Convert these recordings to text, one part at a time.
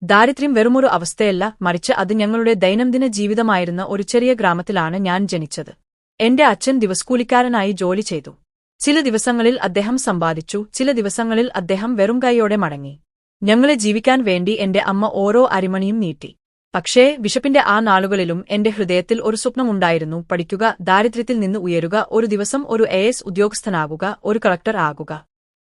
ദാരിദ്ര്യം വെറുമൊരു അവസ്ഥയല്ല, മറിച്ച് അത് ഞങ്ങളുടെ ദൈനംദിന ജീവിതമായിരുന്ന ഒരു ചെറിയ ഗ്രാമത്തിലാണ് ഞാൻ ജനിച്ചത്. എന്റെ അച്ഛൻ ദിവസക്കൂലിക്കാരനായി ജോലി ചെയ്തു. ചില ദിവസങ്ങളിൽ അദ്ദേഹം സമ്പാദിച്ചു, ചില ദിവസങ്ങളിൽ അദ്ദേഹം വെറും കൈയോടെ മടങ്ങി. ഞങ്ങളെ ജീവിക്കാൻ വേണ്ടി എന്റെ അമ്മ ഓരോ അരിമണിയും നീട്ടി. പക്ഷേ വിശപ്പിന്റെ ആ നാളുകളിലും എന്റെ ഹൃദയത്തിൽ ഒരു സ്വപ്നമുണ്ടായിരുന്നു: പഠിക്കുക, ദാരിദ്ര്യത്തിൽ നിന്ന് ഉയരുക, ഒരു ദിവസം ഒരു AS ഉദ്യോഗസ്ഥനാകുക, ഒരു കളക്ടർ ആകുക.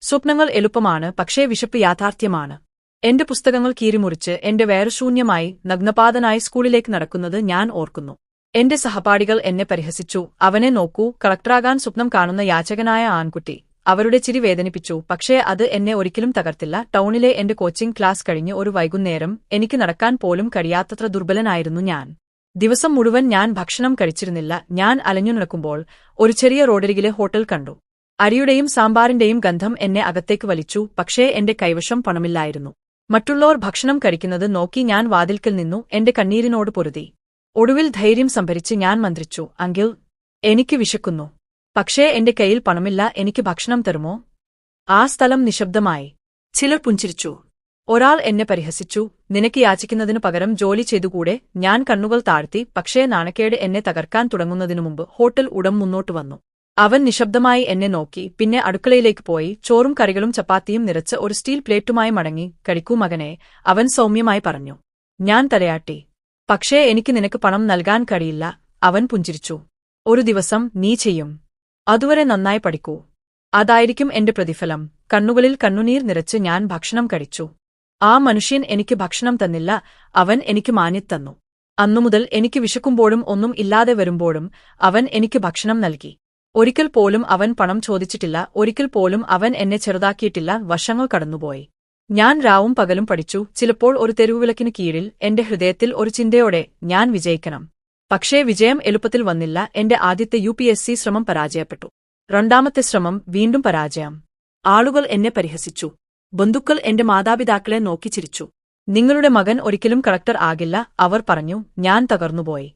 സ്വപ്നങ്ങൾ എളുപ്പമാണ്, പക്ഷേ വിശപ്പ് യാഥാർത്ഥ്യമാണ്. എന്റെ പുസ്തകങ്ങൾ കീറിമുറിച്ച് എന്റെ വയറുശൂന്യമായി നഗ്നപാതനായി സ്കൂളിലേക്ക് നടക്കുന്നത് ഞാൻ ഓർക്കുന്നു. എന്റെ സഹപാഠികൾ എന്നെ പരിഹസിച്ചു. അവനെ നോക്കൂ, കളക്ടറാകാൻ സ്വപ്നം കാണുന്ന യാചകനായ ആൺകുട്ടി. അവരുടെ ചിരി വേദനിപ്പിച്ചു, പക്ഷേ അത് എന്നെ ഒരിക്കലും തകർത്തില്ല. ടൗണിലെ എന്റെ കോച്ചിംഗ് ക്ലാസ് കഴിഞ്ഞ് ഒരു വൈകുന്നേരം എനിക്ക് നടക്കാൻ പോലും കഴിയാത്തത്ര ദുർബലനായിരുന്നു ഞാൻ. ദിവസം മുഴുവൻ ഞാൻ ഭക്ഷണം കഴിച്ചിരുന്നില്ല. ഞാൻ അലഞ്ഞു നടക്കുമ്പോൾ ഒരു ചെറിയ റോഡരികിലെ ഹോട്ടൽ കണ്ടു. അരിയുടെയും സാമ്പാറിന്റെയും ഗന്ധം എന്നെ അകത്തേക്ക് വലിച്ചു. പക്ഷേ എന്റെ കൈവശം പണമില്ലായിരുന്നു. മറ്റുള്ളവർ ഭക്ഷണം കഴിക്കുന്നത് നോക്കി ഞാൻ വാതിൽക്കൽ നിന്നു, എന്റെ കണ്ണീരിനോട് പൊരുതി. ഒടുവിൽ ധൈര്യം സംഭരിച്ച് ഞാൻ മന്ത്രിച്ചു: അങ്കിൾ, എനിക്ക് വിശക്കുന്നു. പക്ഷേ എന്റെ കയ്യിൽ പണമില്ല, എനിക്ക് ഭക്ഷണം തരുമോ? ആ സ്ഥലം നിശബ്ദമായി. ചിലർ പുഞ്ചിരിച്ചു. ഒരാൾ എന്നെ പരിഹസിച്ചു: നിനക്ക് യാചിക്കുന്നതിനു പകരം ജോലി ചെയ്തുകൂടെ? ഞാൻ കണ്ണുകൾ താഴ്ത്തി. പക്ഷേ നാണക്കേട് എന്നെ തകർക്കാൻ തുടങ്ങുന്നതിനു മുമ്പ് ഹോട്ടൽ ഉടമ മുന്നോട്ടു വന്നു. അവൻ നിശബ്ദമായി എന്നെ നോക്കി, പിന്നെ അടുക്കളയിലേക്ക് പോയി ചോറും കറികളും ചപ്പാത്തിയും നിറച്ച് ഒരു സ്റ്റീൽ പ്ലേറ്റുമായി മടങ്ങി. കഴിക്കൂ മകനെ, അവൻ സൗമ്യമായി പറഞ്ഞു. ഞാൻ തലയാട്ടി. പക്ഷേ എനിക്ക് നിനക്ക് പണം നൽകാൻ കഴിയില്ല, അവൻ പുഞ്ചിരിച്ചു. ഒരു ദിവസം നീ ചെയ്യും. അതുവരെ നന്നായി പഠിക്കൂ. അതായിരിക്കും എന്റെ പ്രതിഫലം. കണ്ണുകളിൽ കണ്ണുനീർ നിറച്ച് ഞാൻ ഭക്ഷണം കഴിച്ചു. ആ മനുഷ്യൻ എനിക്ക് ഭക്ഷണം തന്നില്ല, അവൻ എനിക്ക് മാന്യത തന്നു. അന്നുമുതൽ എനിക്ക് വിശക്കുമ്പോഴും ഒന്നും ഇല്ലാതെ വരുമ്പോഴും അവൻ എനിക്ക് ഭക്ഷണം നൽകി. ഒരിക്കൽ പോലും അവൻ പണം ചോദിച്ചിട്ടില്ല, ഒരിക്കൽ പോലും അവൻ എന്നെ ചെറുതാക്കിയിട്ടില്ല. വർഷങ്ങൾ കടന്നുപോയി. ഞാൻ രാവും പകലും പഠിച്ചു. ചിലപ്പോൾ ഒരു തെരുവുവിളക്കിന് കീഴിൽ എന്റെ ഹൃദയത്തിൽ ഒരു ചിന്തയോടെ: ഞാൻ വിജയിക്കണം. പക്ഷേ വിജയം എളുപ്പത്തിൽ വന്നില്ല. എന്റെ ആദ്യത്തെ UPSC ശ്രമം പരാജയപ്പെട്ടു. രണ്ടാമത്തെ ശ്രമം വീണ്ടും പരാജയം. ആളുകൾ എന്നെ പരിഹസിച്ചു. ബന്ധുക്കൾ എന്റെ മാതാപിതാക്കളെ നോക്കി ചിരിച്ചു. നിങ്ങളുടെ മകൻ ഒരിക്കലും കളക്ടർ ആകില്ല, അവർ പറഞ്ഞു. ഞാൻ തകർന്നുപോയി.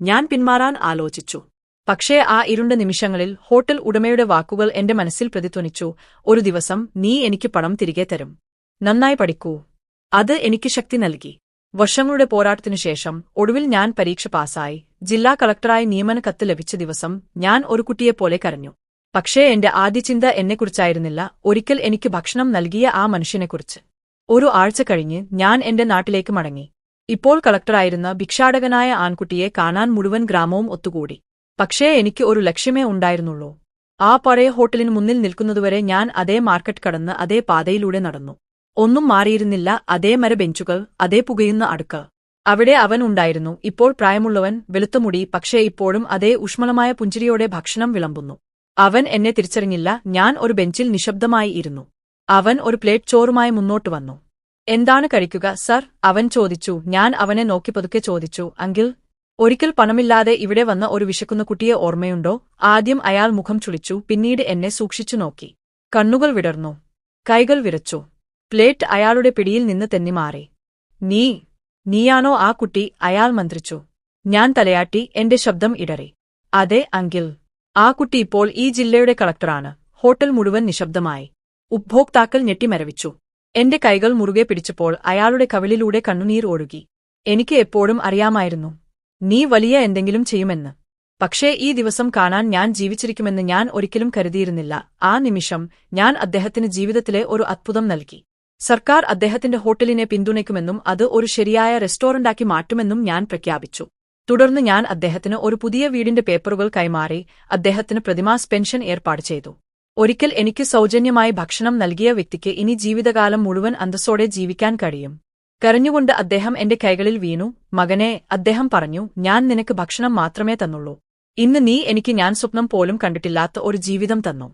ഞാൻ പിന്മാറാൻ ആലോചിച്ചു. പക്ഷേ ആ ഇരുണ്ട നിമിഷങ്ങളിൽ ഹോട്ടൽ ഉടമയുടെ വാക്കുകൾ എന്റെ മനസ്സിൽ പ്രതിധ്വനിച്ചു: ഒരു ദിവസം നീ എനിക്ക് പണം തിരികെ തരും. നന്നായി പഠിക്കൂ. അത് എനിക്ക് ശക്തി നൽകി. വർഷങ്ങളുടെ പോരാട്ടത്തിനുശേഷം ഒടുവിൽ ഞാൻ പരീക്ഷ പാസായി. ജില്ലാ കളക്ടറായി നിയമന കത്ത് ലഭിച്ച ദിവസം ഞാൻ ഒരു കുട്ടിയെപ്പോലെ കരഞ്ഞു. പക്ഷേ എന്റെ ആദ്യ ചിന്ത എന്നെക്കുറിച്ചായിരുന്നില്ല, ഒരിക്കൽ എനിക്ക് ഭക്ഷണം നൽകിയ ആ മനുഷ്യനെക്കുറിച്ച്. ഒരു ആഴ്ച കഴിഞ്ഞ് ഞാൻ എന്റെ നാട്ടിലേക്ക് മടങ്ങി. ഇപ്പോൾ കളക്ടറായിരുന്ന ഭിക്ഷാടകനായ ആൺകുട്ടിയെ കാണാൻ മുഴുവൻ ഗ്രാമവും ഒത്തുകൂടി. പക്ഷേ എനിക്ക് ഒരു ലക്ഷ്യമേ ഉണ്ടായിരുന്നുള്ളൂ. ആ പഴയ ഹോട്ടലിന് മുന്നിൽ നിൽക്കുന്നതുവരെ ഞാൻ അതേ മാർക്കറ്റ് കടന്ന് അതേ പാതയിലൂടെ നടന്നു. ഒന്നും മാറിയിരുന്നില്ല. അതേ മരബെഞ്ചുകൾ, അതേ പുകയുന്ന അടുക്കള. അവിടെ അവൻ ഉണ്ടായിരുന്നു, ഇപ്പോൾ പ്രായമുള്ളവൻ, വെളുത്ത മുടി, പക്ഷേ ഇപ്പോഴും അതേ ഊഷ്മളമായ പുഞ്ചിരിയോടെ ഭക്ഷണം വിളമ്പുന്നു. അവൻ എന്നെ തിരിച്ചറിഞ്ഞില്ല. ഞാൻ ഒരു ബെഞ്ചിൽ നിശബ്ദമായി ഇരുന്നു. അവൻ ഒരു പ്ലേറ്റ് ചോറുമായി മുന്നോട്ട് വന്നു. എന്താണ് കഴിക്കുക സർ? അവൻ ചോദിച്ചു. ഞാൻ അവനെ നോക്കി പതുക്കെ ചോദിച്ചു: അങ്കിൾ, ഒരിക്കൽ പണമില്ലാതെ ഇവിടെ വന്ന ഒരു വിശക്കുന്ന കുട്ടിയെ ഓർമ്മയുണ്ടോ? ആദ്യം അയാൾ മുഖം ചുളിച്ചു, പിന്നീട് എന്നെ സൂക്ഷിച്ചു നോക്കി. കണ്ണുകൾ വിടർന്നു, കൈകൾ വിറച്ചു. പ്ലേറ്റ് അയാളുടെ പിടിയിൽ നിന്ന് തെന്നിമാറി. നീയാണോ ആ കുട്ടി? അയാൾ മന്ത്രിച്ചു. ഞാൻ തലയാട്ടി. എന്റെ ശബ്ദം ഇടറി. അതെ അങ്കിൾ, ആ കുട്ടി ഇപ്പോൾ ഈ ജില്ലയുടെ കളക്ടറാണ്. ഹോട്ടൽ മുഴുവൻ നിശബ്ദമായി. ഉപഭോക്താക്കൾ ഞെട്ടിമരവിച്ചു. എന്റെ കൈകൾ മുറുകെ പിടിച്ചപ്പോൾ അയാളുടെ കവിളിലൂടെ കണ്ണുനീർ ഒഴുകി. എനിക്ക് എപ്പോഴും അറിയാമായിരുന്നു, നീ വലിയ എന്തെങ്കിലും ചെയ്യുമെന്ന്. പക്ഷേ ഈ ദിവസം കാണാൻ ഞാൻ ജീവിച്ചിരിക്കുമെന്ന് ഞാൻ ഒരിക്കലും കരുതിയിരുന്നില്ല. ആ നിമിഷം ഞാൻ അദ്ദേഹത്തിന് ജീവിതത്തിലെ ഒരു അത്ഭുതം നൽകി. സർക്കാർ അദ്ദേഹത്തിന്റെ ഹോട്ടലിനെ പിന്തുണയ്ക്കുമെന്നും അത് ഒരു ശരിയായ റെസ്റ്റോറന്റാക്കി മാറ്റുമെന്നും ഞാൻ പ്രഖ്യാപിച്ചു. തുടർന്ന് ഞാൻ അദ്ദേഹത്തിന് ഒരു പുതിയ വീടിന്റെ പേപ്പറുകൾ കൈമാറി. അദ്ദേഹത്തിന് പ്രതിമാസ പെൻഷൻ ഏർപ്പാട് ചെയ്തു. ഒരിക്കൽ എനിക്ക് സൗജന്യമായി ഭക്ഷണം നൽകിയ വ്യക്തിക്ക് ഇനി ജീവിതകാലം മുഴുവൻ അന്തസ്സോടെ ജീവിക്കാൻ കഴിയും. കരഞ്ഞുകൊണ്ട് അദ്ദേഹം എന്റെ കൈകളിൽ വീണു. മകനെ, അദ്ദേഹം പറഞ്ഞു, ഞാൻ നിനക്ക് ഭക്ഷണം മാത്രമേ തന്നുള്ളൂ. ഇന്ന് നീ എനിക്ക് ഞാൻ സ്വപ്നം പോലും കണ്ടിട്ടില്ലാത്ത ഒരു ജീവിതം തന്നു.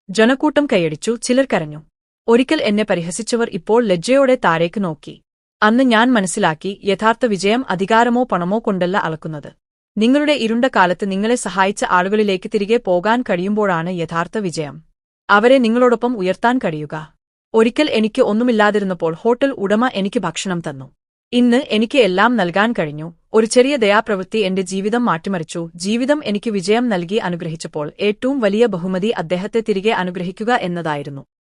ജനക്കൂട്ടം കൈയടിച്ചു, ചിലർ കരഞ്ഞു. ഒരിക്കൽ എന്നെ പരിഹസിച്ചവർ ഇപ്പോൾ ലജ്ജയോടെ താഴേക്ക് നോക്കി. അന്ന് ഞാൻ മനസ്സിലാക്കി, യഥാർത്ഥ വിജയം അധികാരമോ പണമോ കൊണ്ടല്ല അളക്കുന്നത്. നിങ്ങളുടെ ഇരുണ്ട കാലത്ത് നിങ്ങളെ സഹായിച്ച ആളുകളിലേക്ക് തിരികെ പോകാൻ കഴിയുമ്പോഴാണ് യഥാർത്ഥ വിജയം. അവരെ നിങ്ങളോടൊപ്പം ഉയർത്താൻ കഴിയുക. ഒരിക്കൽ എനിക്ക് ഒന്നുമില്ലാതിരുന്നപ്പോൾ ഹോട്ടൽ ഉടമ എനിക്ക് ഭക്ഷണം തന്നു. ഇന്ന് എനിക്ക് എല്ലാം നൽകാൻ കഴിഞ്ഞു. ഒരു ചെറിയ ദയാപ്രവൃത്തി എന്റെ ജീവിതം മാറ്റിമറിച്ചു. ജീവിതം എനിക്ക് വിജയം നൽകി അനുഗ്രഹിച്ചപ്പോൾ ഏറ്റവും വലിയ ബഹുമതി അദ്ദേഹത്തെ തിരികെ അനുഗ്രഹിക്കുക എന്നതായിരുന്നു.